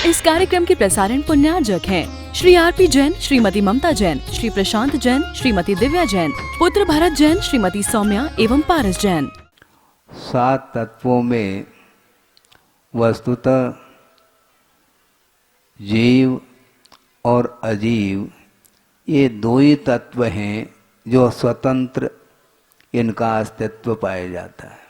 इस कार्यक्रम के प्रसारण पुण्यार्जक हैं श्री आरपी जैन, श्रीमती ममता जैन, श्री प्रशांत जैन, श्रीमती दिव्या जैन, पुत्र भरत जैन, श्रीमती सौम्या एवं पारस जैन। 7 तत्वों में वस्तुतः जीव और अजीव ये 2 ही तत्व हैं जो स्वतंत्र इनका अस्तित्व पाया जाता है।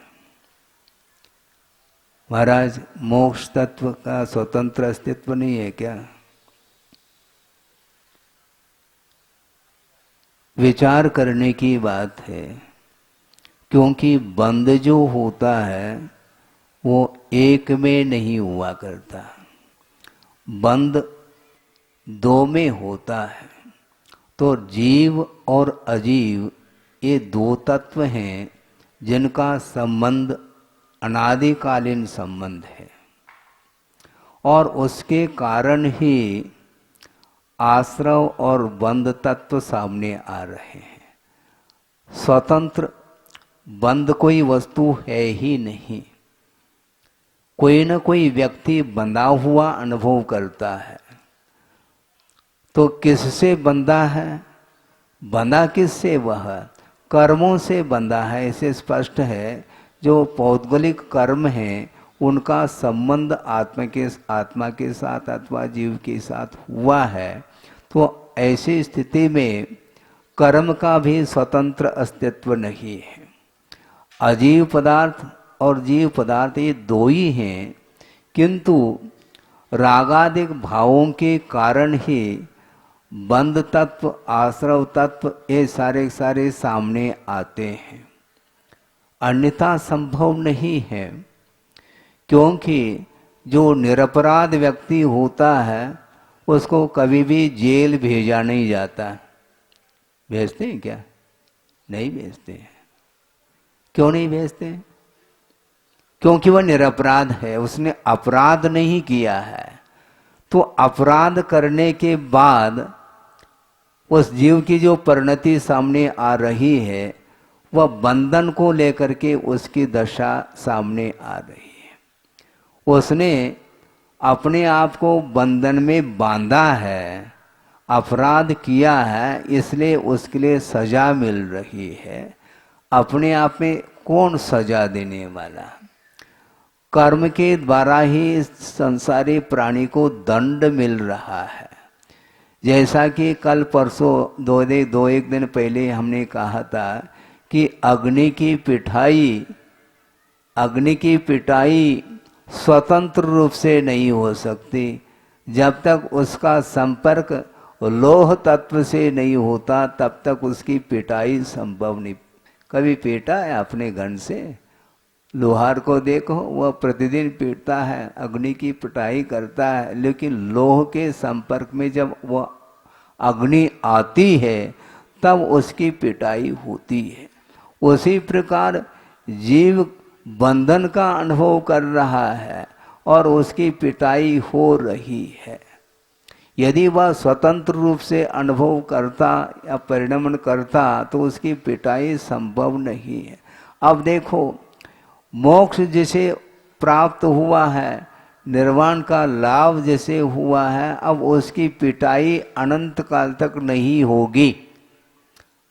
महाराज, मोक्ष तत्व का स्वतंत्र अस्तित्व नहीं है क्या? विचार करने की बात है, क्योंकि बंद जो होता है वो एक में नहीं हुआ करता, बंद 2 में होता है। तो जीव और अजीव ये 2 तत्व हैं जिनका संबंध अनादिकालीन संबंध है, और उसके कारण ही आश्रव और बंध तत्व सामने आ रहे हैं। स्वतंत्र बंध कोई वस्तु है ही नहीं। कोई न कोई व्यक्ति बंधा हुआ अनुभव करता है, तो किससे बंधा है? बंधा किससे? वह कर्मों से बंधा है। इसे स्पष्ट है, जो पौद्गलिक कर्म हैं उनका संबंध आत्मा के साथ अथवा जीव के साथ हुआ है। तो ऐसी स्थिति में कर्म का भी स्वतंत्र अस्तित्व नहीं है। अजीव पदार्थ और जीव पदार्थ ये 2 ही हैं, किंतु रागादिक भावों के कारण ही बंध तत्व, आश्रव तत्व ये सारे सामने आते हैं, अन्यथा संभव नहीं है। क्योंकि जो निरपराध व्यक्ति होता है उसको कभी भी जेल भेजा नहीं जाता। भेजते हैं क्या? नहीं भेजते हैं। क्यों नहीं भेजते? क्योंकि वह निरपराध है, उसने अपराध नहीं किया है। तो अपराध करने के बाद उस जीव की जो परिणति सामने आ रही है वह बंधन को लेकर के उसकी दशा सामने आ रही है। उसने अपने आप को बंधन में बांधा है, अपराध किया है, इसलिए उसके लिए सजा मिल रही है। अपने आप में कौन सजा देने वाला? कर्म के द्वारा ही संसारी प्राणी को दंड मिल रहा है। जैसा कि कल परसों 2-1 दिन पहले हमने कहा था कि अग्नि की पिटाई स्वतंत्र रूप से नहीं हो सकती। जब तक उसका संपर्क लोह तत्व से नहीं होता तब तक उसकी पिटाई संभव नहीं। कभी पीटा है अपने गन से? लोहार को देखो, वह प्रतिदिन पीटता है, अग्नि की पिटाई करता है, लेकिन लोह के संपर्क में जब वह अग्नि आती है तब उसकी पिटाई होती है। उसी प्रकार जीव बंधन का अनुभव कर रहा है और उसकी पिटाई हो रही है। यदि वह स्वतंत्र रूप से अनुभव करता या परिणमन करता तो उसकी पिटाई संभव नहीं है। अब देखो, मोक्ष जिसे प्राप्त हुआ है, निर्वाण का लाभ जैसे हुआ है, अब उसकी पिटाई अनंत काल तक नहीं होगी।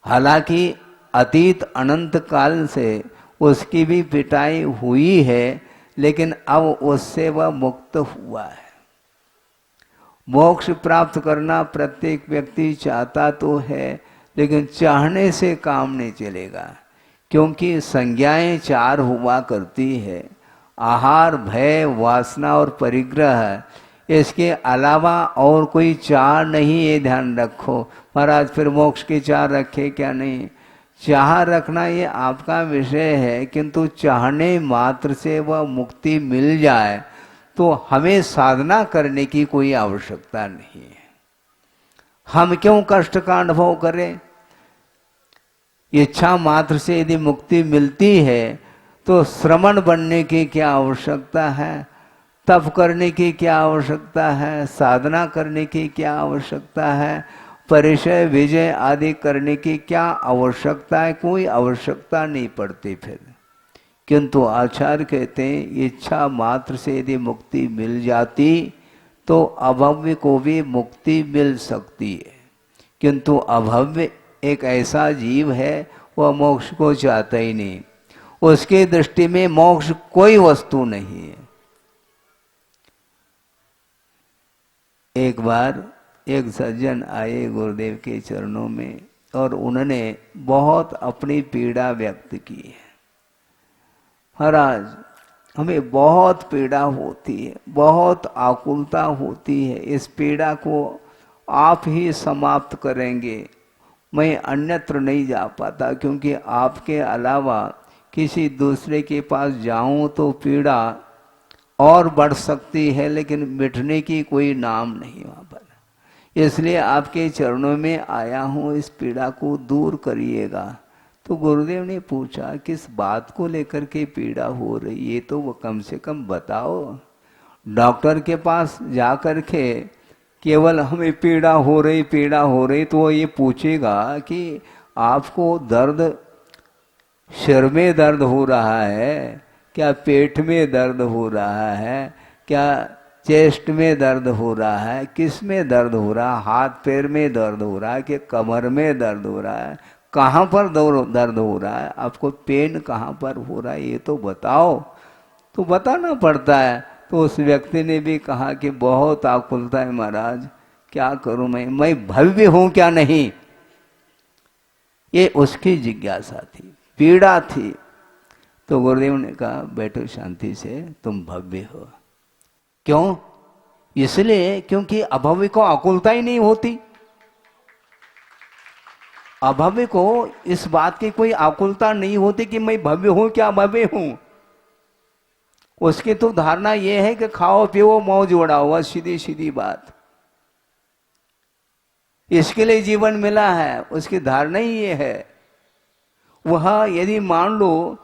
हालांकि अतीत अनंत काल से उसकी भी पिटाई हुई है, लेकिन अब उससे वह मुक्त हुआ है। मोक्ष प्राप्त करना प्रत्येक व्यक्ति चाहता तो है, लेकिन चाहने से काम नहीं चलेगा, क्योंकि संज्ञाएं 4 हुआ करती है: आहार, भय, वासना और परिग्रह। इसके अलावा और कोई 4 नहीं, ये ध्यान रखो। महाराज, फिर मोक्ष के 4 रखे क्या? नहीं, चाह रखना ये आपका विषय है, किंतु चाहने मात्र से वह मुक्ति मिल जाए तो हमें साधना करने की कोई आवश्यकता नहीं है। हम क्यों कष्ट का अनुभव करें? इच्छा मात्र से यदि मुक्ति मिलती है तो श्रमण बनने की क्या आवश्यकता है? तप करने की क्या आवश्यकता है? साधना करने की क्या आवश्यकता है? परिचय विजय आदि करने की क्या आवश्यकता है? कोई आवश्यकता नहीं पड़ती फिर। किंतु आचार्य कहते हैं इच्छा मात्र से यदि मुक्ति मिल जाती तो अभव्य को भी मुक्ति मिल सकती है, किंतु अभव्य एक ऐसा जीव है वह मोक्ष को चाहता ही नहीं। उसकी दृष्टि में मोक्ष कोई वस्तु नहीं है। एक बार एक सज्जन आए गुरुदेव के चरणों में और उन्होंने बहुत अपनी पीड़ा व्यक्त की है। महाराज, हमें बहुत पीड़ा होती है, बहुत आकुलता होती है, इस पीड़ा को आप ही समाप्त करेंगे। मैं अन्यत्र नहीं जा पाता, क्योंकि आपके अलावा किसी दूसरे के पास जाऊं तो पीड़ा और बढ़ सकती है, लेकिन मिटने की कोई नाम नहीं वहाँ पर। इसलिए आपके चरणों में आया हूँ, इस पीड़ा को दूर करिएगा। तो गुरुदेव ने पूछा, किस बात को लेकर के पीड़ा हो रही है, तो वो कम से कम बताओ। डॉक्टर के पास जा कर के केवल हमें पीड़ा हो रही, तो वो ये पूछेगा कि आपको दर्द, सिर में दर्द हो रहा है क्या, पेट में दर्द हो रहा है क्या, चेस्ट में दर्द हो रहा है, किस में दर्द हो रहा है, हाथ पैर में दर्द हो रहा है कि कमर में दर्द हो रहा है, कहाँ पर दर्द हो रहा है, आपको पेन कहाँ पर हो रहा है, ये तो बताओ। तो बताना पड़ता है। तो उस व्यक्ति ने भी कहा कि बहुत आकुलता है महाराज, क्या करूं मैं भव्य हूं क्या नहीं। ये उसकी जिज्ञासा थी, पीड़ा थी। तो गुरुदेव ने कहा, बैठो शांति से, तुम भव्य हो। क्यों? इसलिए क्योंकि अभव्य को आकुलता ही नहीं होती। अभव्य को इस बात की कोई आकुलता नहीं होती कि मैं भव्य हूं क्या अभव्य हूं। उसकी तो धारणा यह है कि खाओ पियो मौज उड़ाओ, बस सीधी सीधी बात। इसके लिए जीवन मिला है, उसकी धारणा ही ये है। वह यदि मान लो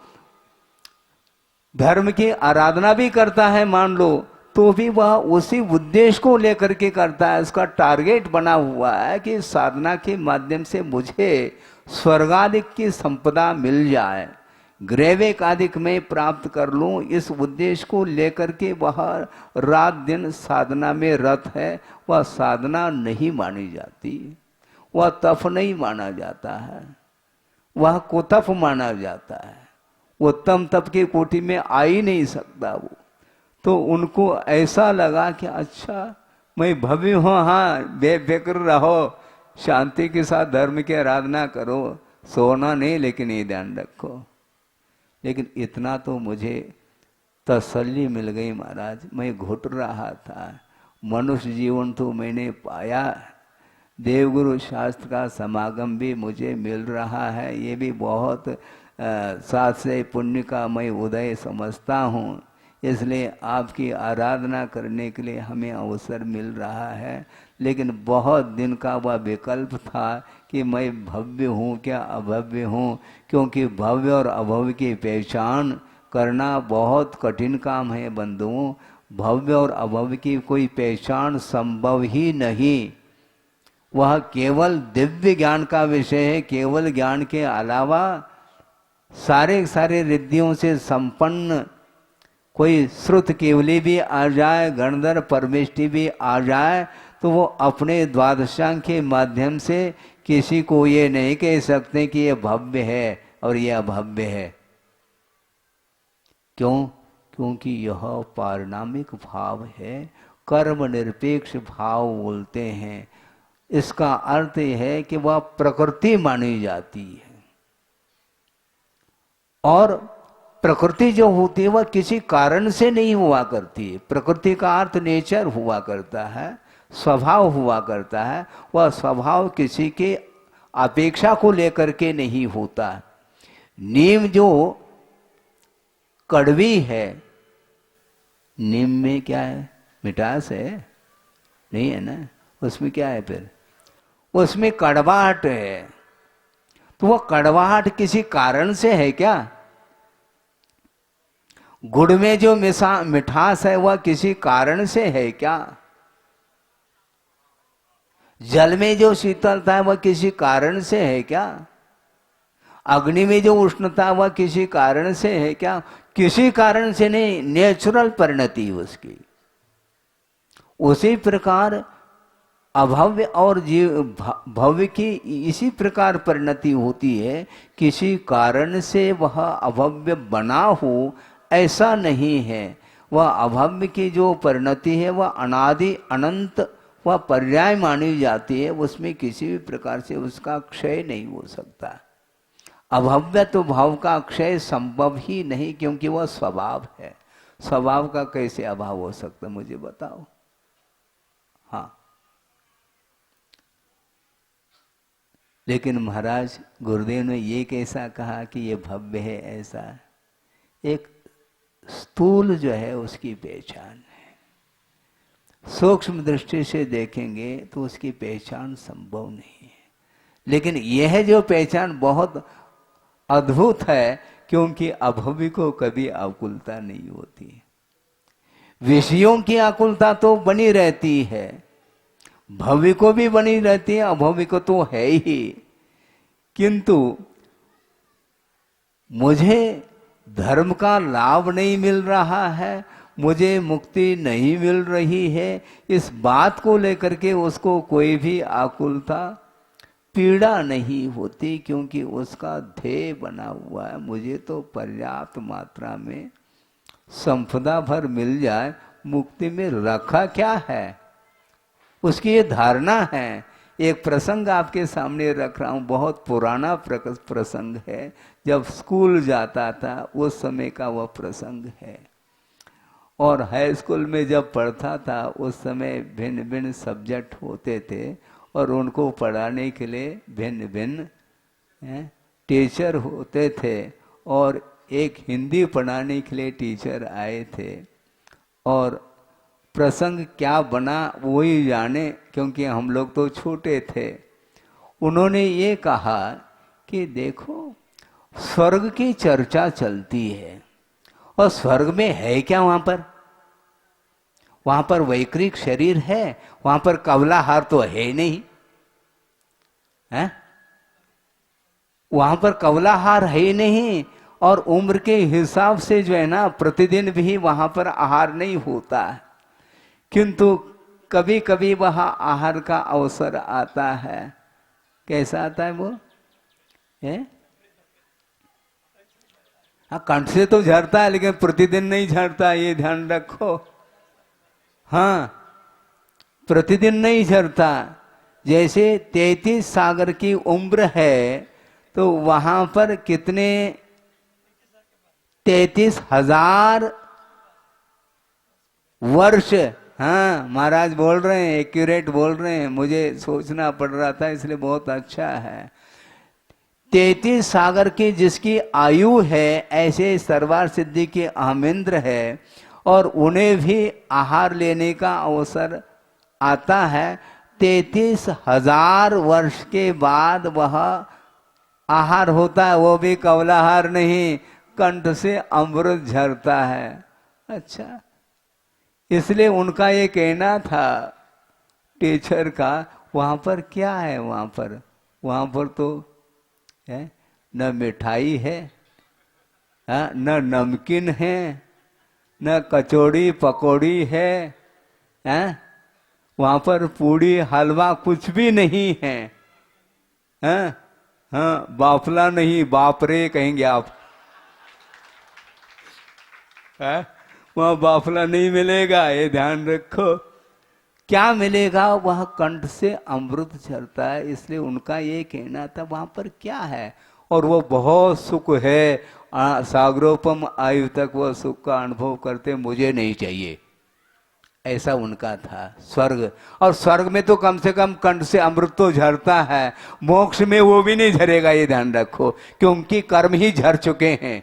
धर्म की आराधना भी करता है, मान लो, तो भी वह उसी उद्देश्य को लेकर के करता है। उसका टारगेट बना हुआ है कि साधना के माध्यम से मुझे स्वर्गादिक की संपदा मिल जाए, ग्रैविक में प्राप्त कर लूं। इस उद्देश्य को लेकर के वह रात दिन साधना में रत है। वह साधना नहीं मानी जाती, वह तप नहीं माना जाता है, वह कुतप माना जाता है। उत्तम तप की कोटि में आ ही नहीं सकता वो। तो उनको ऐसा लगा कि अच्छा मैं भव्य हूँ, हाँ बेफिक्र रहो, शांति के साथ धर्म की आराधना करो, सोना नहीं, लेकिन ये ध्यान रखो। लेकिन इतना तो मुझे तसल्ली मिल गई महाराज, मैं घुट रहा था। मनुष्य जीवन तो मैंने पाया, देवगुरु शास्त्र का समागम भी मुझे मिल रहा है, ये भी बहुत साथ से पुण्य का मैं उदय समझता हूँ। इसलिए आपकी आराधना करने के लिए हमें अवसर मिल रहा है। लेकिन बहुत दिन का वह विकल्प था कि मैं भव्य हूँ क्या अभव्य हूँ, क्योंकि भव्य और अभव्य की पहचान करना बहुत कठिन काम है बंधुओं। भव्य और अभव्य की कोई पहचान संभव ही नहीं। वह केवल दिव्य ज्ञान का विषय है। केवल ज्ञान के अलावा सारे रिद्धियों से संपन्न कोई श्रुत केवली भी आ जाए, गणधर परमेष्टि भी आ जाए, तो वो अपने द्वादशांग के माध्यम से किसी को ये नहीं कह सकते कि ये भव्य है और ये अभव्य है। क्यों? क्योंकि यह पारिणामिक भाव है, कर्म निरपेक्ष भाव बोलते हैं। इसका अर्थ है कि वह प्रकृति मानी जाती है, और प्रकृति जो होती है वह किसी कारण से नहीं हुआ करती है। प्रकृति का अर्थ नेचर हुआ करता है, स्वभाव हुआ करता है। वह स्वभाव किसी के अपेक्षा को लेकर के नहीं होता। नीम जो कड़वी है, नीम में क्या है? मिठास है? नहीं है ना। उसमें क्या है? फिर उसमें कड़वाहट है। तो वह कड़वाहट किसी कारण से है क्या? गुड़ में जो मिठास है वह किसी कारण से है क्या? जल में जो शीतलता है वह किसी कारण से है क्या? अग्नि में जो उष्णता वह किसी कारण से है क्या? किसी कारण से नहीं, नेचुरल परिणति उसकी। उसी प्रकार अभव्य और जीव भव्य की इसी प्रकार परिणति होती है। किसी कारण से वह अभव्य बना हो ऐसा नहीं है। वह अभव्य की जो परिणति है वह अनादि अनंत वह पर्याय मानी जाती है। उसमें किसी भी प्रकार से उसका क्षय नहीं हो सकता। अभव्य तो भाव का क्षय संभव ही नहीं, क्योंकि वह स्वभाव है। स्वभाव का कैसे अभाव हो सकता, मुझे बताओ। हाँ, लेकिन महाराज गुरुदेव ने ये कैसा कहा कि ये भव्य है, ऐसा एक स्थूल जो है उसकी पहचान है। सूक्ष्म दृष्टि से देखेंगे तो उसकी पहचान संभव नहीं है। लेकिन यह जो पहचान बहुत अद्भुत है, क्योंकि अभव्य को कभी आकुलता नहीं होती। विषयों की आकुलता तो बनी रहती है, भव्य को भी बनी रहती है, अभव्य को तो है ही। किंतु मुझे धर्म का लाभ नहीं मिल रहा है, मुझे मुक्ति नहीं मिल रही है, इस बात को लेकर के उसको कोई भी आकुलता पीड़ा नहीं होती, क्योंकि उसका ध्येय बना हुआ है। मुझे तो पर्याप्त मात्रा में संपदा भर मिल जाए, मुक्ति में रखा क्या है, उसकी ये धारणा है। एक प्रसंग आपके सामने रख रहा हूँ, बहुत पुराना प्रसंग है। जब स्कूल जाता था उस समय का वह प्रसंग है। और हाई स्कूल में जब पढ़ता था उस समय भिन्न भिन्न सब्जेक्ट होते थे, और उनको पढ़ाने के लिए भिन्न भिन्न टीचर होते थे। और एक हिंदी पढ़ाने के लिए टीचर आए थे, और प्रसंग क्या बना वही जाने, क्योंकि हम लोग तो छोटे थे। उन्होंने ये कहा कि देखो, स्वर्ग की चर्चा चलती है, और स्वर्ग में है क्या वहां पर वैकृत शरीर है, वहां पर कवलाहार तो है नहीं है, वहां पर कवलाहार है नहीं। और उम्र के हिसाब से जो है ना, प्रतिदिन भी वहां पर आहार नहीं होता है। किंतु कभी कभी वहां आहार का अवसर आता है। कैसा आता है वो है? हाँ, कंठ से तो झरता है, लेकिन प्रतिदिन नहीं झरता, ये ध्यान रखो। हाँ, प्रतिदिन नहीं झरता। जैसे 33 सागर की उम्र है, तो वहां पर कितने 33,000 वर्ष। हाँ, महाराज बोल रहे हैं, एक्यूरेट बोल रहे हैं, मुझे सोचना पड़ रहा था, इसलिए बहुत अच्छा है। 33 सागर की जिसकी आयु है, ऐसे सरवार सिद्धि के अहमेंद्र है, और उन्हें भी आहार लेने का अवसर आता है। 33,000 वर्ष के बाद वह आहार होता है, वो भी कवलाहार नहीं, कंठ से अमृत झरता है। अच्छा, इसलिए उनका ये कहना था टीचर का, वहां पर क्या है, वहां पर तो है न मिठाई है, न नमकीन है, न कचौड़ी पकौड़ी है, वहां पर पूड़ी हलवा कुछ भी नहीं है। हाँ, बाफला नहीं, बापरे कहेंगे आप। वहां बाफला नहीं मिलेगा, ये ध्यान रखो। क्या मिलेगा, वह कंठ से अमृत झरता है। इसलिए उनका ये कहना था, वहां पर क्या है, और वो बहुत सुख है, सागरोपम आयु तक वह सुख का अनुभव करते, मुझे नहीं चाहिए, ऐसा उनका था। स्वर्ग, और स्वर्ग में तो कम से कम कंठ से अमृत तो झरता है, मोक्ष में वो भी नहीं झरेगा, ये ध्यान रखो, क्योंकि कर्म ही झर चुके हैं,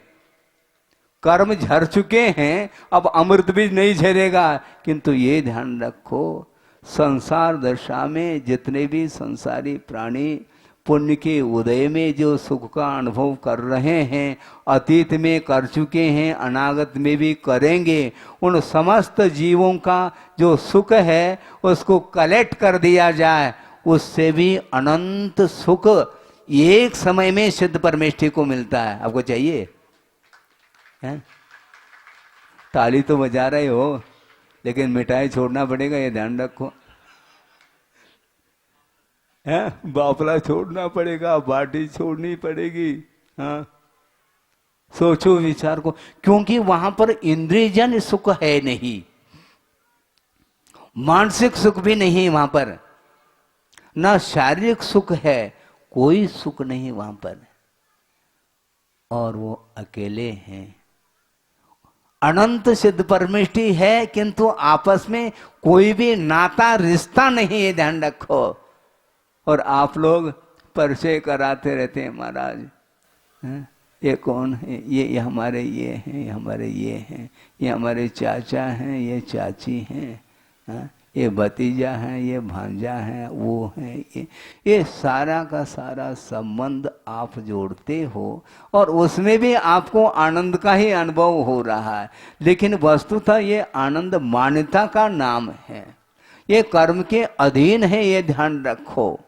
कर्म झर चुके हैं, अब अमृत भी नहीं झरेगा। किंतु ये ध्यान रखो, संसार दशा में जितने भी संसारी प्राणी पुण्य के उदय में जो सुख का अनुभव कर रहे हैं, अतीत में कर चुके हैं, अनागत में भी करेंगे, उन समस्त जीवों का जो सुख है उसको कलेक्ट कर दिया जाए, उससे भी अनंत सुख एक समय में सिद्ध परमेष्ठी को मिलता है। आपको चाहिए? ताली तो बजा रहे हो, लेकिन मिठाई छोड़ना पड़ेगा, ये ध्यान रखो। है बापला छोड़ना पड़ेगा, बाटी छोड़नी पड़ेगी। हाँ, सोचो विचार को, क्योंकि वहां पर इंद्रियजन सुख है नहीं, मानसिक सुख भी नहीं वहां पर, ना शारीरिक सुख है, कोई सुख नहीं वहां पर। और वो अकेले हैं। अनंत सिद्ध परमेष्टि है, किंतु आपस में कोई भी नाता रिश्ता नहीं है, ध्यान रखो। और आप लोग परिचय कराते रहते हैं, महाराज ये कौन है, ये हमारे ये हैं, ये हमारे ये हैं, ये हमारे चाचा हैं, ये चाची हैं, ये भतीजा है, ये भांजा है, वो है, ये सारा का सारा संबंध आप जोड़ते हो और उसमें भी आपको आनंद का ही अनुभव हो रहा है। लेकिन वस्तुतः ये आनंद मान्यता का नाम है, ये कर्म के अधीन है, ये ध्यान रखो।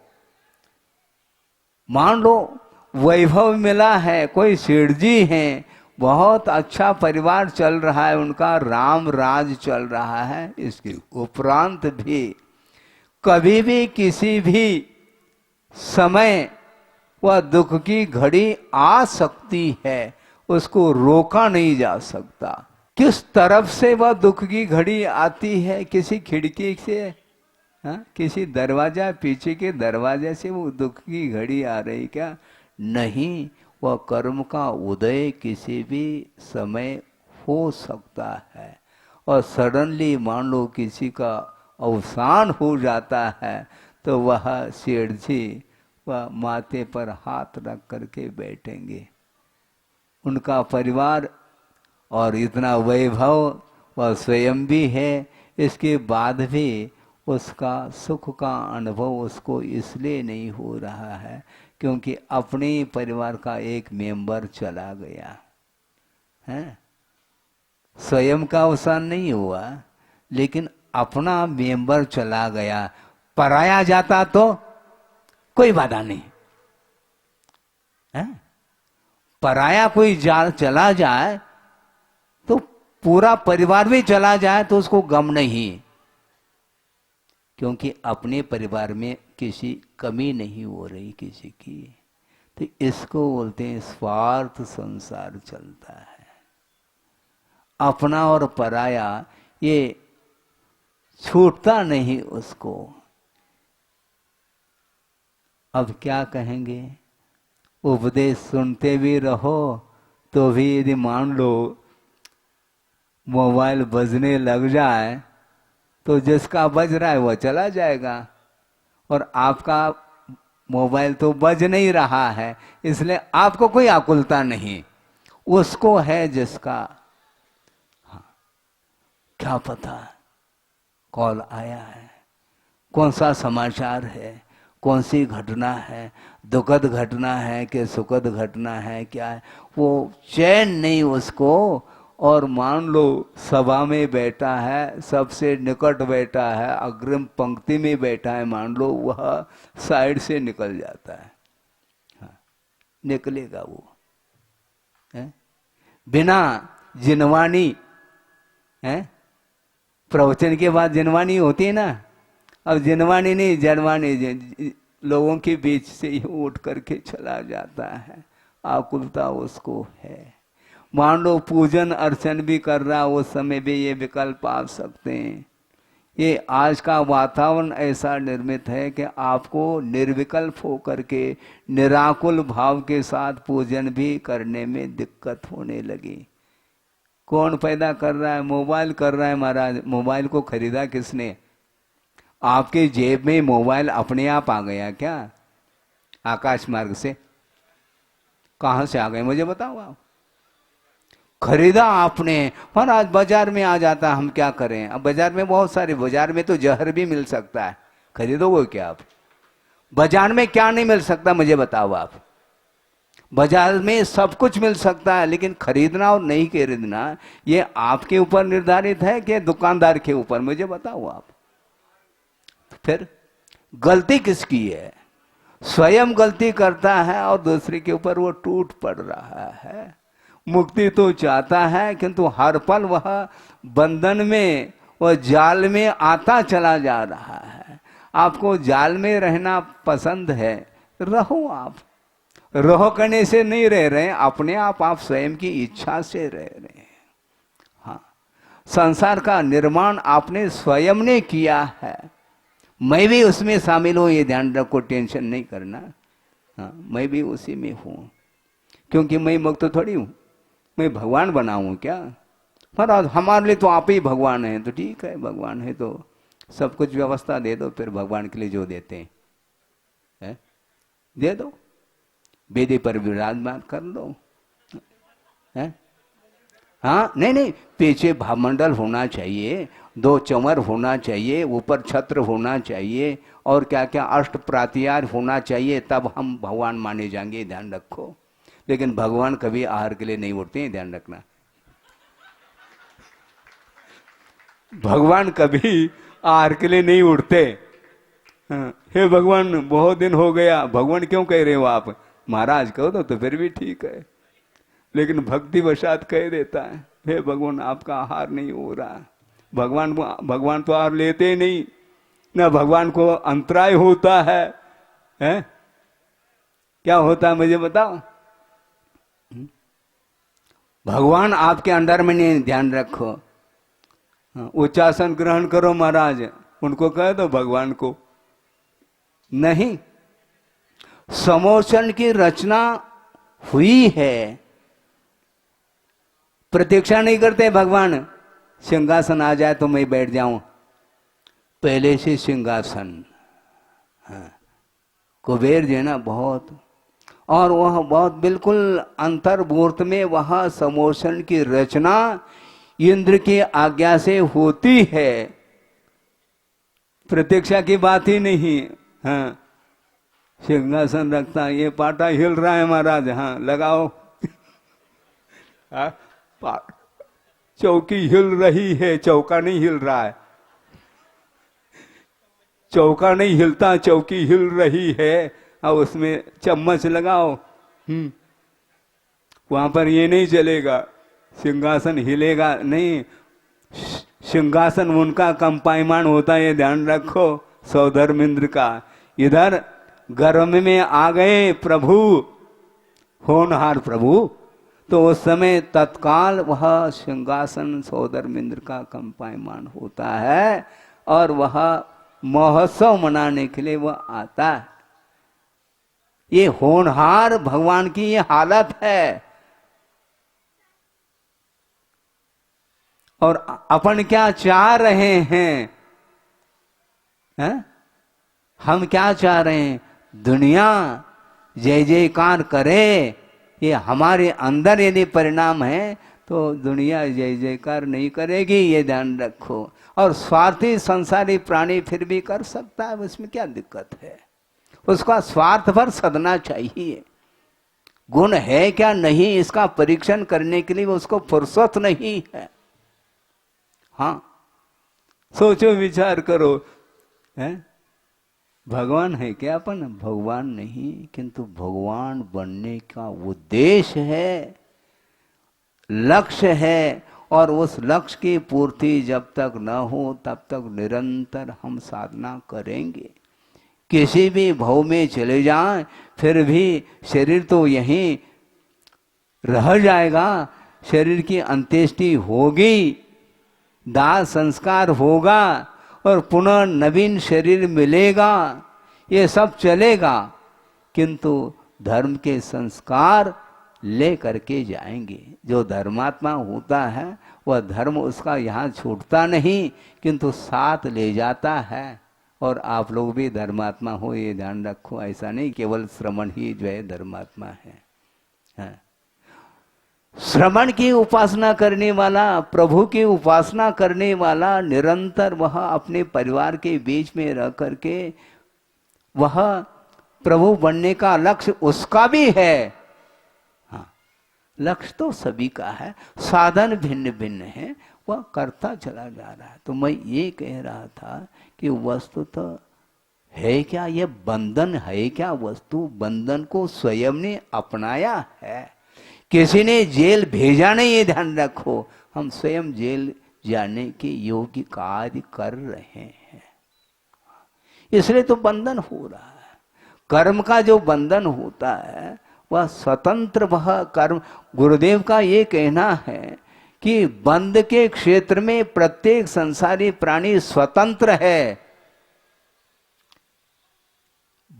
मान लो वैभव मिला है, कोई सेठ जी हैं, बहुत अच्छा परिवार चल रहा है, उनका राम राज चल रहा है, इसके उपरांत भी कभी भी किसी भी समय वह दुख की घड़ी आ सकती है, उसको रोका नहीं जा सकता। किस तरफ से वह दुख की घड़ी आती है, किसी खिड़की से, किसी दरवाजा, पीछे के दरवाजे से वो दुख की घड़ी आ रही क्या? नहीं, वह कर्म का उदय किसी भी समय हो सकता है। और सडनली मान लो किसी का अवसान हो जाता है तो वह सेठ जी वह माथे पर हाथ रख करके बैठेंगे। उनका परिवार और इतना वैभव वह स्वयं भी है, इसके बाद भी उसका सुख का अनुभव उसको इसलिए नहीं हो रहा है क्योंकि अपने परिवार का एक मेंबर चला गया है। स्वयं का अवसान नहीं हुआ, लेकिन अपना मेंबर चला गया। पराया जाता तो कोई बाधा नहीं है। पराया कोई चला जाए तो पूरा परिवार भी चला जाए तो उसको गम नहीं, क्योंकि अपने परिवार में किसी कमी नहीं हो रही किसी की। तो इसको बोलते हैं स्वार्थ संसार चलता है। अपना और पराया ये छूटता नहीं उसको। अब क्या कहेंगे, उपदेश सुनते भी रहो तो भी यदि मान लो मोबाइल बजने लग जाए तो जिसका बज रहा है वह चला जाएगा और आपका मोबाइल तो बज नहीं रहा है, इसलिए आपको कोई आकुलता नहीं। उसको है जिसका, हाँ, क्या पता कॉल आया है, कौन सा समाचार है, कौन सी घटना है, दुखद घटना है कि सुखद घटना है, क्या है, वो चैन नहीं उसको। और मान लो सभा में बैठा है, सबसे निकट बैठा है, अग्रिम पंक्ति में बैठा है, मान लो वह साइड से निकल जाता है। हाँ, निकलेगा वो है? बिना जिनवानी है, प्रवचन के बाद जिनवानी होती है ना, अब जिनवानी नहीं, जनवानी, लोगों के बीच से ही उठ करके चला जाता है। आकुलता उसको है। मान लो पूजन अर्चन भी कर रहा, उस समय भी ये विकल्प आ सकते हैं। ये आज का वातावरण ऐसा निर्मित है कि आपको निर्विकल्प होकर के निराकुल भाव के साथ पूजन भी करने में दिक्कत होने लगी। कौन पैदा कर रहा है? मोबाइल कर रहा है महाराज। मोबाइल को खरीदा किसने? आपके जेब में मोबाइल अपने आप आ गया क्या? आकाश मार्ग से? कहां से आ गए मुझे बताओ आप। खरीदा आपने, महाराज बाजार में आ जाता, हम क्या करें। अब बाजार में बहुत सारे, बाजार में तो जहर भी मिल सकता है, खरीदोगे क्या आप? बाजार में क्या नहीं मिल सकता मुझे बताओ आप। बाजार में सब कुछ मिल सकता है, लेकिन खरीदना और नहीं खरीदना ये आपके ऊपर निर्धारित है कि दुकानदार के ऊपर, मुझे बताओ आप। फिर गलती किसकी है? स्वयं गलती करता है और दूसरे के ऊपर वो टूट पड़ रहा है। मुक्ति तो चाहता है, किंतु हर पल वह बंधन में वह जाल में आता चला जा रहा है। आपको जाल में रहना पसंद है, रहो। आप रहो करने से नहीं रह रहे, अपने आप स्वयं की इच्छा से रह रहे हैं। हाँ, संसार का निर्माण आपने स्वयं ने किया है, मैं भी उसमें शामिल हूं, ये ध्यान रखो, टेंशन नहीं करना। हाँ, मैं भी उसी में हूं, क्योंकि मैं मुक्त थोड़ी हूं, मैं भगवान बना हूं क्या? महाराज हमारे लिए तो आप ही भगवान हैं। तो ठीक है, भगवान है तो सब कुछ व्यवस्था दे दो, फिर भगवान के लिए जो देते हैं दे दो, वेदी पर विराजमान कर लो है? हाँ, नहीं, पीछे भामंडल होना चाहिए, 2 चंवर होना चाहिए, ऊपर छत्र होना चाहिए, और क्या क्या अष्ट प्रातिहार होना चाहिए, तब हम भगवान माने जाएंगे, ध्यान रखो। लेकिन भगवान कभी आहार के लिए नहीं उठते हैं, ध्यान रखना। भगवान कभी आहार के लिए नहीं उठते। हे भगवान बहुत दिन हो गया, भगवान क्यों कह रहे हो आप? महाराज कहो तो फिर भी ठीक है, लेकिन भक्ति वशात कह देता है, हे भगवान आपका आहार नहीं हो रहा। भगवान तो आहार लेते ही नहीं, ना भगवान को अंतराय होता है, हैं? क्या होता है मुझे बताओ? भगवान आपके अंडर में नहीं, ध्यान रखो। उच्चासन ग्रहण करो महाराज, उनको कह दो भगवान को नहीं। समोसन की रचना हुई है, प्रतीक्षा नहीं करते भगवान सिंहासन आ जाए तो मैं बैठ जाऊं, पहले से सिंहासन। हाँ, कुबेर जी ना बहुत, और वह बहुत बिल्कुल अंतर्मूर्त में वह समोसन की रचना इंद्र की आज्ञा से होती है, प्रतीक्षा की बात ही नहीं। हाँ, सिंहासन रखता, ये पाटा हिल रहा है महाराज, हाँ लगाओ। हाँ, चौकी हिल रही है, चौका नहीं हिल रहा है, चौका नहीं हिलता, चौकी हिल रही है, और उसमें चम्मच लगाओ। वहां पर ये नहीं चलेगा, सिंहासन हिलेगा नहीं। सिंहासन उनका कंपायमान होता है, ध्यान रखो, सौधर्मेंद्र का। इधर गर्भ में आ गए प्रभु, होनहार प्रभु, तो उस समय तत्काल वह सिंहासन सौधर्मेंद्र का कंपायमान होता है, और वह महोत्सव मनाने के लिए वह आता है। ये होनहार भगवान की ये हालत है। और अपन क्या चाह रहे हैं? हम क्या चाह रहे हैं? दुनिया जय जयकार करे, ये हमारे अंदर यदि परिणाम है तो दुनिया जय जयकार नहीं करेगी, ये ध्यान रखो। और स्वार्थी संसारी प्राणी फिर भी कर सकता है, उसमें क्या दिक्कत है? उसका स्वार्थ पर सदना चाहिए। गुण है क्या नहीं, इसका परीक्षण करने के लिए उसको फुर्सत नहीं है। हाँ, सोचो विचार करो, भगवान है क्या अपन? भगवान नहीं, किंतु भगवान बनने का उद्देश्य है, लक्ष्य है, और उस लक्ष्य की पूर्ति जब तक न हो तब तक निरंतर हम साधना करेंगे। किसी भी भाव में चले जाएं फिर भी शरीर तो यहीं रह जाएगा, शरीर की अंत्येष्टि होगी, दाह संस्कार होगा, और पुनः नवीन शरीर मिलेगा, ये सब चलेगा, किंतु धर्म के संस्कार ले करके जाएंगे। जो धर्मात्मा होता है वह धर्म उसका यहाँ छूटता नहीं, किंतु साथ ले जाता है। और आप लोग भी धर्मात्मा हो, ये ध्यान रखो, ऐसा नहीं केवल श्रवण ही जो है धर्मात्मा है। श्रवण की उपासना करने वाला, प्रभु की उपासना करने वाला, निरंतर वह अपने परिवार के बीच में रह करके वह प्रभु बनने का लक्ष्य उसका भी है। हाँ, लक्ष्य तो सभी का है, साधन भिन्न भिन्न है, वह करता चला जा रहा है। तो मैं ये कह रहा था कि वस्तु तो है क्या, ये बंधन है क्या? वस्तु बंधन को स्वयं ने अपनाया है, किसी ने जेल भेजा नहीं, ये ध्यान रखो। हम स्वयं जेल जाने के योग्य कार्य कर रहे हैं, इसलिए तो बंधन हो रहा है। कर्म का जो बंधन होता है वह स्वतंत्र, वह कर्म, गुरुदेव का ये कहना है कि बंध के क्षेत्र में प्रत्येक संसारी प्राणी स्वतंत्र है।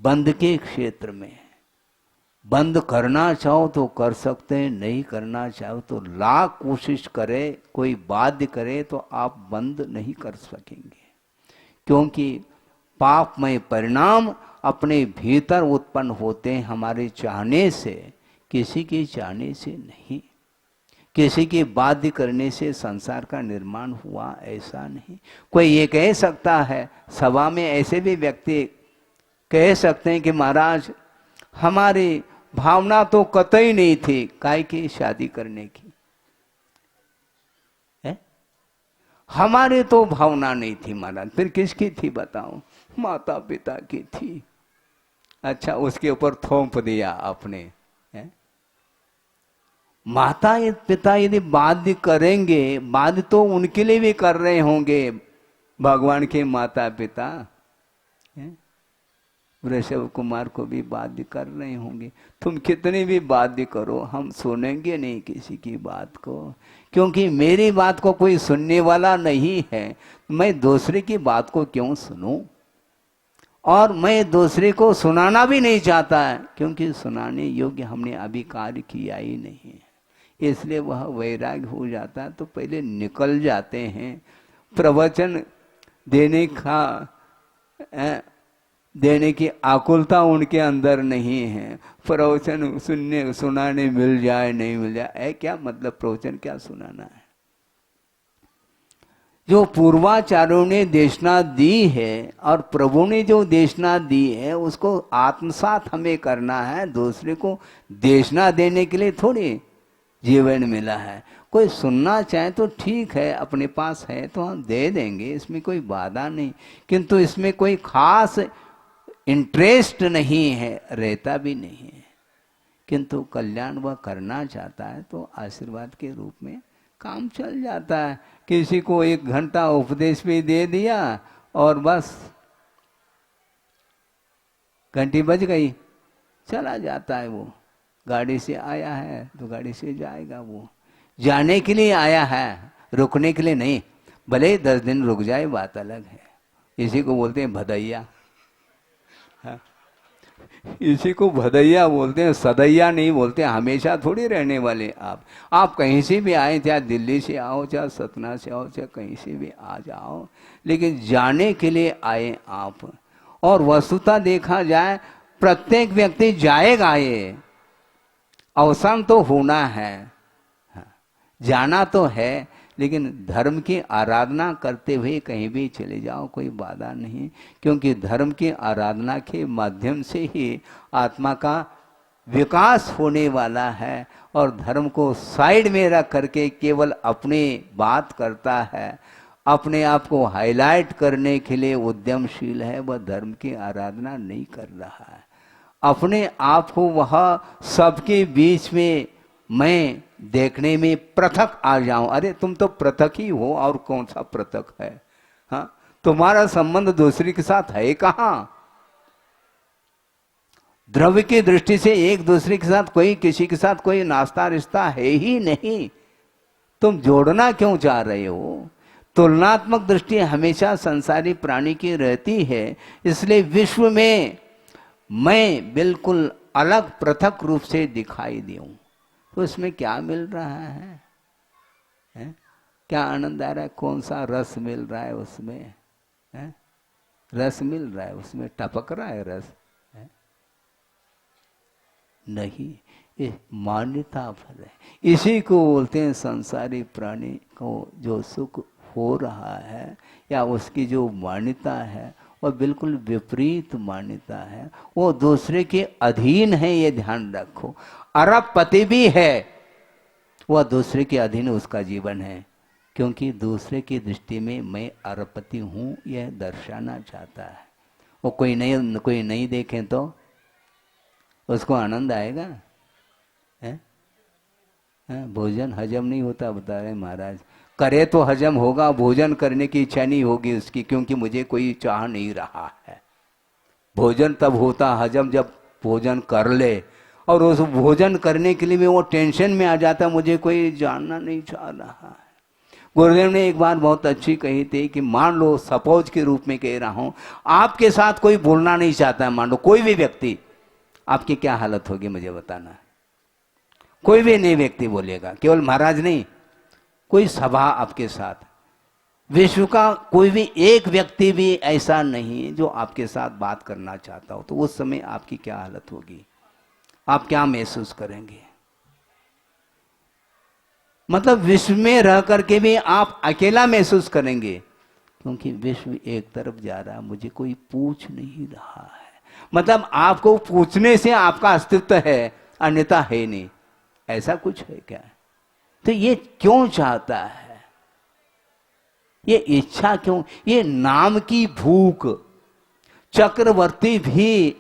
बंध के क्षेत्र में बंद करना चाहो तो कर सकते हैं, नहीं करना चाहो तो लाख कोशिश करे, कोई बाध्य करे तो आप बंद नहीं कर सकेंगे, क्योंकि पापमय परिणाम अपने भीतर उत्पन्न होते हैं हमारे चाहने से, किसी के चाहने से नहीं। किसी के बाध्य करने से संसार का निर्माण हुआ ऐसा नहीं। कोई ये कह सकता है, सभा में ऐसे भी व्यक्ति कह सकते हैं कि महाराज हमारी भावना तो कतई नहीं थी काहे की शादी करने की है? हमारी तो भावना नहीं थी महाराज। फिर किसकी थी बताओ? माता पिता की थी। अच्छा, उसके ऊपर थोप दिया आपने है? माता पिता यदि बाध्य करेंगे, बाध्य तो उनके लिए भी कर रहे होंगे भगवान के माता पिता है? वृषभ कुमार को भी बाध्य कर रहे होंगे। तुम कितनी भी बाध्य करो, हम सुनेंगे नहीं किसी की बात को, क्योंकि मेरी बात को कोई सुनने वाला नहीं है। मैं दूसरे की बात को क्यों सुनूं? और मैं दूसरे को सुनाना भी नहीं चाहता है, क्योंकि सुनाने योग्य हमने अभी कार्य किया ही नहीं है। इसलिए वह वैराग्य हो जाता है तो पहले निकल जाते हैं। प्रवचन देने की आकुलता उनके अंदर नहीं है। प्रवचन सुनाने मिल जाए नहीं मिल जाए, क्या मतलब? प्रवचन क्या सुनाना है? जो पूर्वाचार्यों ने देशना दी है और प्रभु ने जो देशना दी है उसको आत्मसात हमें करना है। दूसरे को देशना देने के लिए थोड़ी जीवन मिला है। कोई सुनना चाहे तो ठीक है, अपने पास है तो हम दे देंगे, इसमें कोई बाधा नहीं, किंतु इसमें कोई खास इंटरेस्ट नहीं है, रहता भी नहीं है। किंतु कल्याण वह करना चाहता है तो आशीर्वाद के रूप में काम चल जाता है। किसी को 1 घंटा उपदेश भी दे दिया और बस घंटी बज गई, चला जाता है। वो गाड़ी से आया है तो गाड़ी से जाएगा, वो जाने के लिए आया है, रुकने के लिए नहीं। भले 10 दिन रुक जाए बात अलग है। इसी को बोलते हैं भदैया। इसी को भदैया बोलते हैं, सदैया नहीं बोलते। हमेशा थोड़ी रहने वाले आप कहीं से भी आए, चाहे दिल्ली से आओ, चाहे सतना से आओ, चाहे कहीं से भी आ जाओ, लेकिन जाने के लिए आए आप। और वस्तुतः देखा जाए प्रत्येक व्यक्ति जाएगा, ये अवसान तो होना है, जाना तो है, लेकिन धर्म की आराधना करते हुए कहीं भी चले जाओ कोई बाधा नहीं, क्योंकि धर्म की आराधना के माध्यम से ही आत्मा का विकास होने वाला है। और धर्म को साइड में रख करके केवल अपनी बात करता है, अपने आप को हाईलाइट करने के लिए उद्यमशील है, वह धर्म की आराधना नहीं कर रहा है। अपने आप को वह सबके बीच में मैं देखने में पृथक आ जाऊं। अरे तुम तो पृथक ही हो, और कौन सा पृथक है? हाँ, तुम्हारा संबंध दूसरे के साथ है कहां? द्रव्य की दृष्टि से एक दूसरे के साथ कोई, किसी के साथ कोई नाता रिश्ता है ही नहीं। तुम जोड़ना क्यों चाह रहे हो? तुलनात्मक दृष्टि हमेशा संसारी प्राणी की रहती है। इसलिए विश्व में मैं बिल्कुल अलग पृथक रूप से दिखाई दूं तो इसमें क्या मिल रहा है? क्या आनंद आ रहा है? कौन सा रस मिल रहा है उसमें? रस मिल रहा है उसमें, टपक रहा है रस है? नहीं, ये मान्यता फल है। इसी को बोलते हैं संसारी प्राणी को जो सुख हो रहा है या उसकी जो मान्यता है वह बिल्कुल विपरीत मान्यता है। वो दूसरे के अधीन है, ये ध्यान रखो। अरबपति भी है, वह दूसरे के अधीन उसका जीवन है, क्योंकि दूसरे की दृष्टि में मैं अरबपति हूं यह दर्शाना चाहता है। वो कोई नहीं देखे तो उसको आनंद आएगा? भोजन हजम नहीं होता बता रहे महाराज। करे तो हजम होगा, भोजन करने की इच्छा नहीं होगी उसकी, क्योंकि मुझे कोई चाह नहीं रहा है। भोजन तब होता हजम जब भोजन कर ले, और उस भोजन करने के लिए भी वो टेंशन में आ जाता, मुझे कोई जानना नहीं चाह रहा है। गुरुदेव ने एक बात बहुत अच्छी कही थी कि मान लो, सपोज के रूप में कह रहा हूं, आपके साथ कोई बोलना नहीं चाहता है, मान लो कोई भी व्यक्ति, आपकी क्या हालत होगी मुझे बताना। कोई भी नहीं व्यक्ति बोलेगा, केवल महाराज नहीं, कोई सभा आपके साथ, विश्व का कोई भी एक व्यक्ति भी ऐसा नहीं जो आपके साथ बात करना चाहता हो, तो उस समय आपकी क्या हालत होगी, आप क्या महसूस करेंगे। मतलब विश्व में रह करके भी आप अकेला महसूस करेंगे, क्योंकि विश्व एक तरफ जा रहा है, मुझे कोई पूछ नहीं रहा है। मतलब आपको पूछने से आपका अस्तित्व है, अन्यथा है नहीं, ऐसा कुछ है क्या। तो ये क्यों चाहता है, ये इच्छा क्यों, ये नाम की भूख। चक्रवर्ती भी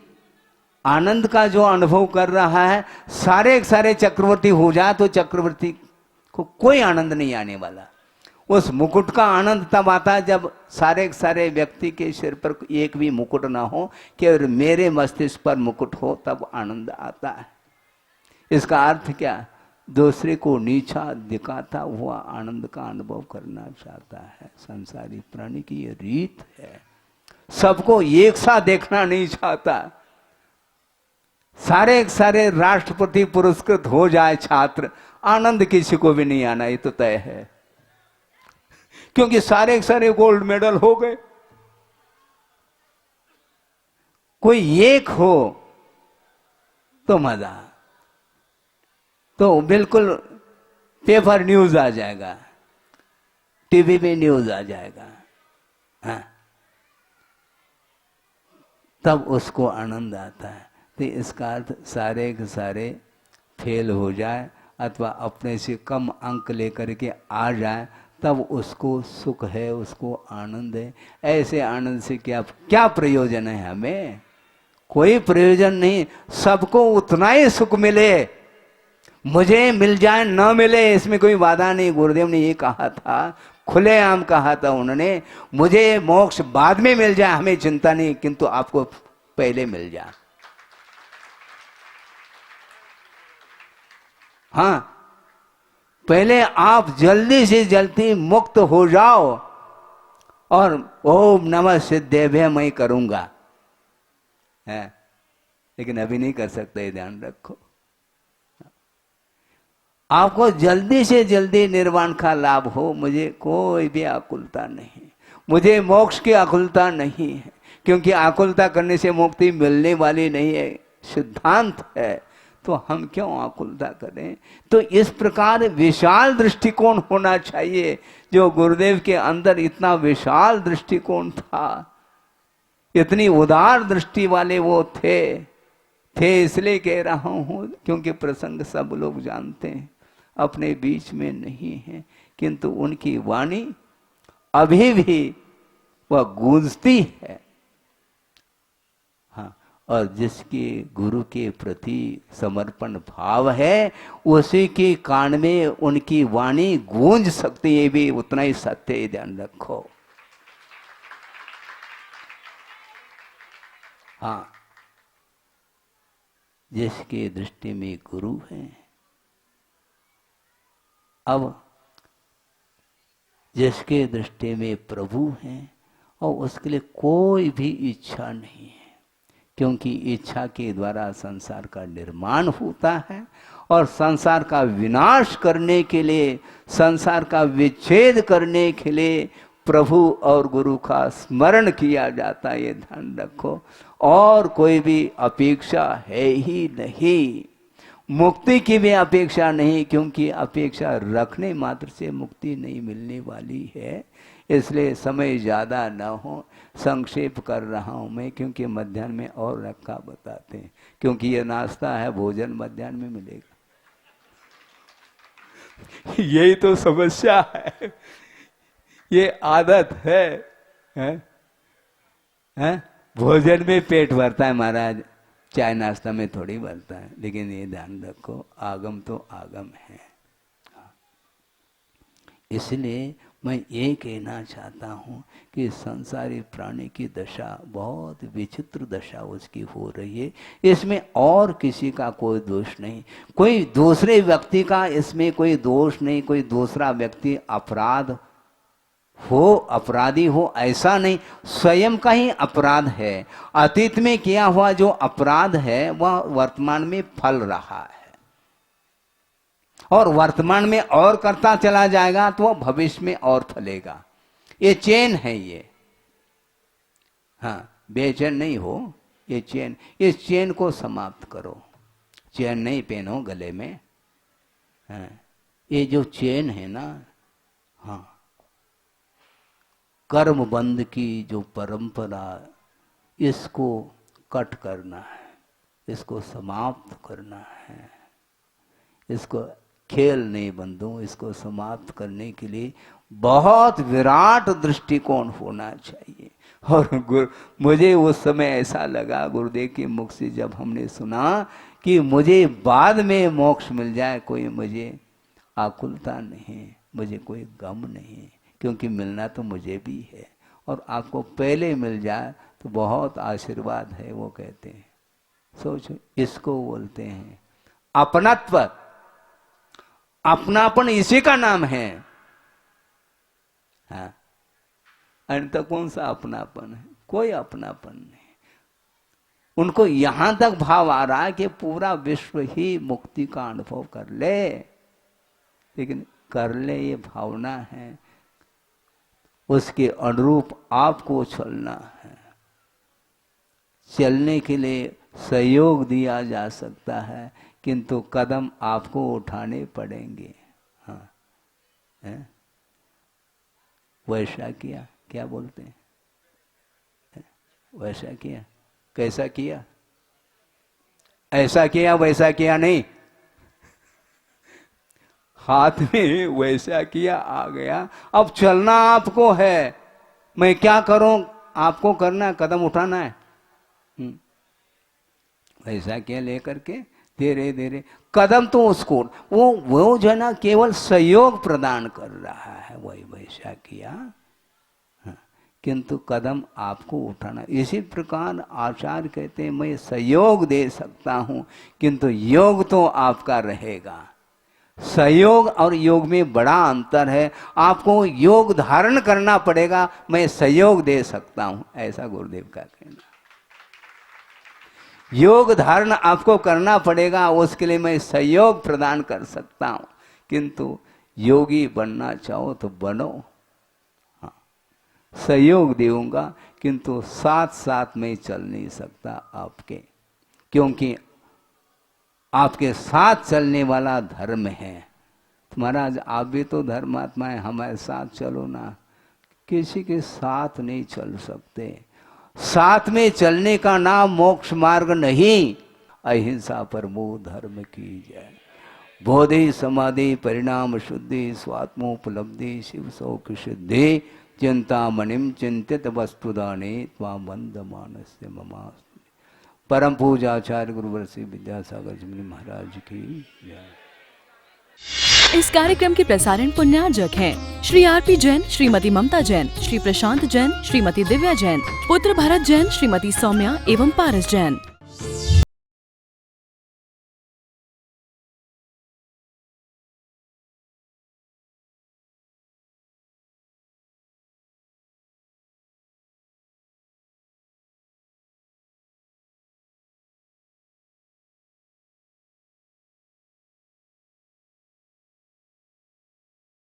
आनंद का जो अनुभव कर रहा है, सारे चक्रवर्ती हो जाए तो चक्रवर्ती को कोई आनंद नहीं आने वाला। उस मुकुट का आनंद तब आता है जब सारे व्यक्ति के सिर पर एक भी मुकुट ना हो, केवल मेरे मस्तिष्क पर मुकुट हो, तब आनंद आता है। इसका अर्थ क्या, दूसरे को नीचा दिखाता हुआ आनंद का अनुभव करना चाहता है। संसारी प्राणी की ये रीत है, सबको एक साथ देखना नहीं चाहता। सारे राष्ट्रपति पुरस्कृत हो जाए छात्र, आनंद किसी को भी नहीं आना, ये तो तय है, क्योंकि सारे गोल्ड मेडल हो गए। कोई एक हो तो मजा, तो बिल्कुल पेपर न्यूज आ जाएगा, टीवी में न्यूज आ जाएगा, हाँ, तब उसको आनंद आता है। तो इसका अर्थ सारे के सारे फेल हो जाए अथवा अपने से कम अंक लेकर के आ जाए, तब उसको सुख है, उसको आनंद है। ऐसे आनंद से क्या प्रयोजन है, हमें कोई प्रयोजन नहीं। सबको उतना ही सुख मिले, मुझे मिल जाए न मिले इसमें कोई वादा नहीं। गुरुदेव ने ये कहा था, खुलेआम कहा था उन्होंने, मुझे मोक्ष बाद में मिल जाए हमें चिंता नहीं, किंतु आपको पहले मिल जाए। हाँ, पहले आप जल्दी से जल्दी मुक्त हो जाओ, और ओम नमः सिद्धेभ्य मैं करूंगा, है, लेकिन अभी नहीं कर सकते, ध्यान रखो। आपको जल्दी से जल्दी निर्वाण का लाभ हो, मुझे कोई भी आकुलता नहीं, मुझे मोक्ष की आकुलता नहीं है, क्योंकि आकुलता करने से मुक्ति मिलने वाली नहीं है, सिद्धांत है। तो हम क्यों आकुलता करें। तो इस प्रकार विशाल दृष्टिकोण होना चाहिए, जो गुरुदेव के अंदर इतना विशाल दृष्टिकोण था, इतनी उदार दृष्टि वाले वो थे इसलिए कह रहा हूं, क्योंकि प्रसंग सब लोग जानते हैं, अपने बीच में नहीं है, किंतु उनकी वाणी अभी भी वह गूंजती है। हाँ, और जिसके गुरु के प्रति समर्पण भाव है, उसी के कान में उनकी वाणी गूंज सकती है, भी उतना ही सत्य है, ध्यान रखो। हाँ, जिसके दृष्टि में गुरु है, अब जिसके दृष्टि में प्रभु हैं, और उसके लिए कोई भी इच्छा नहीं है, क्योंकि इच्छा के द्वारा संसार का निर्माण होता है, और संसार का विनाश करने के लिए, संसार का विच्छेद करने के लिए प्रभु और गुरु का स्मरण किया जाता है, ये ध्यान रखो। और कोई भी अपेक्षा है ही नहीं, मुक्ति की भी अपेक्षा नहीं, क्योंकि अपेक्षा रखने मात्र से मुक्ति नहीं मिलने वाली है। इसलिए समय ज़्यादा न हो, संक्षेप कर रहा हूँ मैं, क्योंकि मध्याह्न में और रखा बताते हैं, क्योंकि ये नाश्ता है, भोजन मध्याह्न में मिलेगा। यही तो समस्या है, ये आदत है? भोजन में पेट भरता है महाराज, चाय नाश्ता में थोड़ी भरता है। लेकिन ये ध्यान रखो, आगम तो आगम है। इसलिए मैं ये कहना चाहता हूँ कि संसारी प्राणी की दशा बहुत विचित्र दशा उसकी हो रही है। इसमें और किसी का कोई दोष नहीं, कोई दूसरे व्यक्ति का इसमें कोई दोष नहीं, कोई दूसरा व्यक्ति अपराधी हो ऐसा नहीं, स्वयं का ही अपराध है। अतीत में किया हुआ जो अपराध है वह वर्तमान में फल रहा है, और वर्तमान में और करता चला जाएगा तो वह भविष्य में और फलेगा। ये चेन है ये। हाँ, बेचैन नहीं हो, ये चेन, इस चेन को समाप्त करो। चेन नहीं पहनो गले में। हाँ, ये जो चेन है ना, हाँ, कर्म बंध की जो परंपरा, इसको कट करना है, इसको समाप्त करना है। इसको खेल नहीं बंधु, इसको समाप्त करने के लिए बहुत विराट दृष्टिकोण होना चाहिए। और मुझे उस समय ऐसा लगा गुरुदेव के मुख से जब हमने सुना कि मुझे बाद में मोक्ष मिल जाए, कोई मुझे आकुलता नहीं, मुझे कोई गम नहीं, क्योंकि मिलना तो मुझे भी है, और आपको पहले मिल जाए तो बहुत आशीर्वाद है। वो कहते हैं, सोचो, इसको बोलते हैं अपनत्व। अपनापन इसी का नाम है। हाँ, अन्यथा कौन सा अपनापन है? कोई अपनापन नहीं। उनको यहां तक भाव आ रहा है कि पूरा विश्व ही मुक्ति का अनुभव कर ले, लेकिन कर ले ये भावना है, उसके अनुरूप आपको चलना है। चलने के लिए सहयोग दिया जा सकता है, किंतु कदम आपको उठाने पड़ेंगे। हाँ, है? वैसा किया, क्या बोलते हैं, वैसा किया, कैसा किया, ऐसा किया वैसा किया नहीं, हाथ में वैसा किया आ गया। अब चलना आपको है, मैं क्या करूं, आपको करना है, कदम उठाना है। वैसा किया लेकर के धीरे धीरे कदम, तो उसको वो जो है ना केवल सहयोग प्रदान कर रहा है, वही वैसा किया। हाँ, किंतु कदम आपको उठाना। इसी प्रकार आचार्य कहते हैं मैं सहयोग दे सकता हूं, किंतु योग तो आपका रहेगा। सहयोग और योग में बड़ा अंतर है। आपको योग धारण करना पड़ेगा, मैं सहयोग दे सकता हूं, ऐसा गुरुदेव का कहना। योग धारण आपको करना पड़ेगा, उसके लिए मैं सहयोग प्रदान कर सकता हूं, किंतु योगी बनना चाहो तो बनो। हाँ, सहयोग दूंगा, किंतु साथ साथ में चल नहीं सकता आपके, क्योंकि आपके साथ चलने वाला धर्म है। महाराज आप भी तो धर्मात्मा है, हमारे साथ चलो ना। किसी के साथ नहीं चल सकते। साथ में चलने का नाम मोक्ष मार्ग नहीं। अहिंसा परमो धर्म की जय। बोधि समाधि परिणाम शुद्धि स्वात्मोपलब्धि शिव सौख्य सिद्धि चिंता मणिम चिंतित वस्तुदाने त्वां बंद मानस्य ममास्तु। परम पूजाचार्य गुरुवर श्री विद्यासागर जी महाराज की जय। इस कार्यक्रम के प्रसारण पुण्यार्जक हैं श्री आरपी जैन, श्रीमती ममता जैन, श्री प्रशांत जैन, श्रीमती दिव्या जैन, पुत्र भरत जैन, श्रीमती सौम्या एवं पारस जैन।